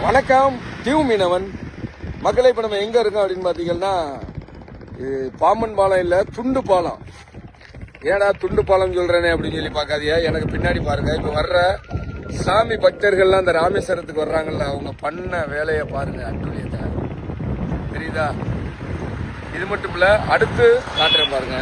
வணக்கம் தீவு மீனவன் மக்களை. இப்ப நம்ம எங்க இருக்கோம் அப்படின்னு பாத்தீங்கன்னா, பாம்பன் பாலம் இல்ல, துண்டு பாலம். ஏடா துண்டு பாலம் சொல்றேனே அப்படின்னு சொல்லி பாக்காதியா, எனக்கு பின்னாடி பாருங்க. இப்ப வர்ற சாமி பக்தர்கள்லாம் அந்த ராமேஸ்வரத்துக்கு வர்றாங்கல்ல, அவங்க பண்ண வேலையை பாருங்க, அட்டுழியத்தை. தெரியுதா? இது மட்டும் இல்ல, அடுத்து காட்டுறேன் பாருங்க.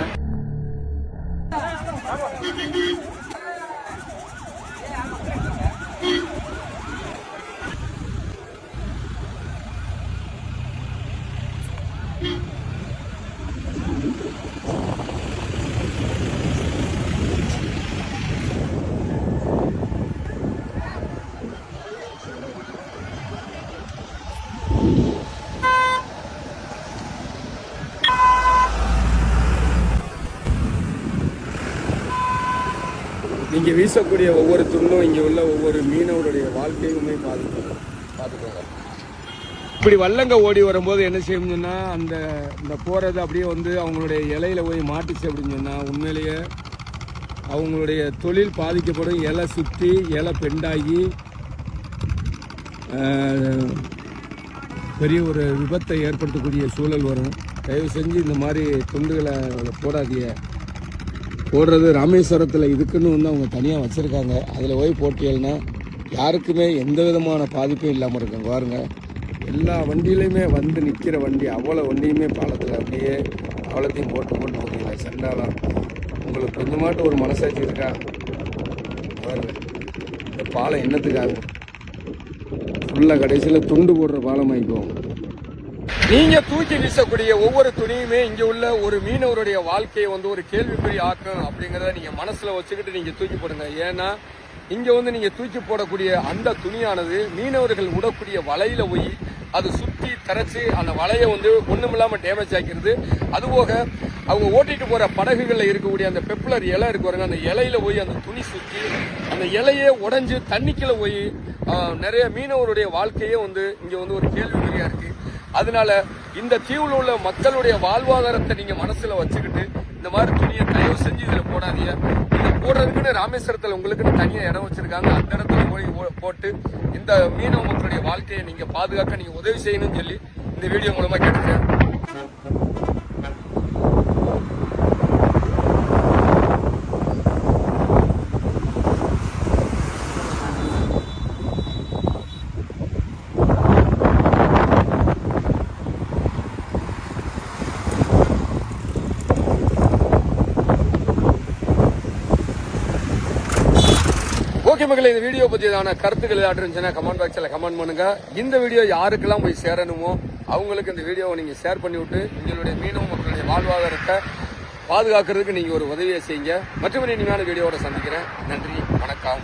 நீங்க வீசக்கூடிய ஒவ்வொரு துண்டும் இங்க உள்ள ஒவ்வொரு மீனவருடைய வாழ்க்கையுமே பார்த்துக்கோங்க. இப்படி வல்லங்க ஓடி வரும்போது என்ன செய்யணும்னா, இந்த போறது அப்படியே வந்து அவங்களுடைய இலையில போய் மாட்டுச்சு அப்படின்னு சொன்னா, உண்மையிலேயே அவங்களுடைய தொழில் பாதிக்கப்படும். இலை சுற்றி இலை பெண்டாகி பெரிய ஒரு விபத்தை ஏற்படுத்தக்கூடிய சூழல் வரும். தயவு செஞ்சு இந்த மாதிரி துண்டுகளை போடாதீங்க. போடுறது ராமேஸ்வரத்தில் இதுக்குன்னு வந்து அவங்க தனியாக வச்சுருக்காங்க. அதில் போய் போட்டியல்னா யாருக்குமே எந்த விதமான பாதிப்பும் இல்லாமல் இருக்குங்க. பாருங்க, எல்லா வண்டியிலையுமே வந்து நிற்கிற வண்டி, அவ்வளோ வண்டியுமே பாலத்தில் அப்படியே அவ்வளோத்தையும் போட்டு போகிறீங்களா சண்டாலாம். உங்களுக்கு கொஞ்சமாட்டு ஒரு மனசாட்சி இருக்கா? பாருங்க, இந்த பாலம் என்னத்துக்காக ஃபுல்லாக கடைசியில் துண்டு போடுற பாலம் ஆகிப்போம். நீங்க தூக்கி வீசக்கூடிய ஒவ்வொரு துணியுமே இங்க உள்ள ஒரு மீனவருடைய வாழ்க்கையை வந்து ஒரு கேள்விக்குறி ஆக்கும் அப்படிங்கறத நீங்க மனசுல வச்சுக்கிட்டு நீங்க தூக்கி போடுங்க. ஏன்னா இங்க வந்து நீங்க தூக்கி போடக்கூடிய அந்த துணியானது மீனவர்கள் விடக்கூடிய வலையில போய் அது சுற்றி தரைச்சு அந்த வலையை வந்து ஒண்ணுமில்லாம டேமேஜ் ஆக்கிறது. அதுபோக அவங்க ஓட்டிட்டு போற படகுகள்ல இருக்கக்கூடிய அந்த பெப்ளர் இலை இருக்கு பாருங்க, அந்த இலையில போய் அந்த துணி சுற்றி அந்த இலையே உடைஞ்சு தண்ணிக்குள்ள போய் நிறைய மீனவருடைய வாழ்க்கையே வந்து இங்க வந்து ஒரு கேள்விக்குறியா இருக்கு. அதனால இந்த தீவுல உள்ள மக்களுடைய வாழ்வாதாரத்தை நீங்க மனசுல வச்சுக்கிட்டு இந்த மாதிரி துணியை தயவு செஞ்சு இதுல போடாதீங்க. இதை போடுறதுக்குன்னு ராமேஸ்வரத்துல உங்களுக்குன்னு தனியா இடம் வச்சிருக்காங்க. அந்த இடத்துல போட்டு இந்த மீனவ மக்களுடைய வாழ்க்கையை நீங்க பாதுகாக்க நீங்க உதவி செய்யணும்னு சொல்லி இந்த வீடியோ மூலமா கேட்டுக்கிறேன். ஓகே மக்களே, இந்த வீடியோ பற்றியதான கருத்துக்கள் ஏதாவது இருந்துச்சுன்னா கமெண்ட் பாக்ஸில் கமெண்ட் பண்ணுங்க. இந்த வீடியோ யாருக்கெல்லாம் போய் சேரணுமோ அவங்களுக்கு இந்த வீடியோவை நீங்க ஷேர் பண்ணி விட்டு எங்களுடைய மீனவ மக்களுடைய வாழ்வாதாரத்தை பாதுகாக்கிறதுக்கு நீங்க ஒரு உதவியை செய்யுங்க. மற்றபடி இனிமையான வீடியோவோட சந்திக்கிறேன். நன்றி, வணக்கம்.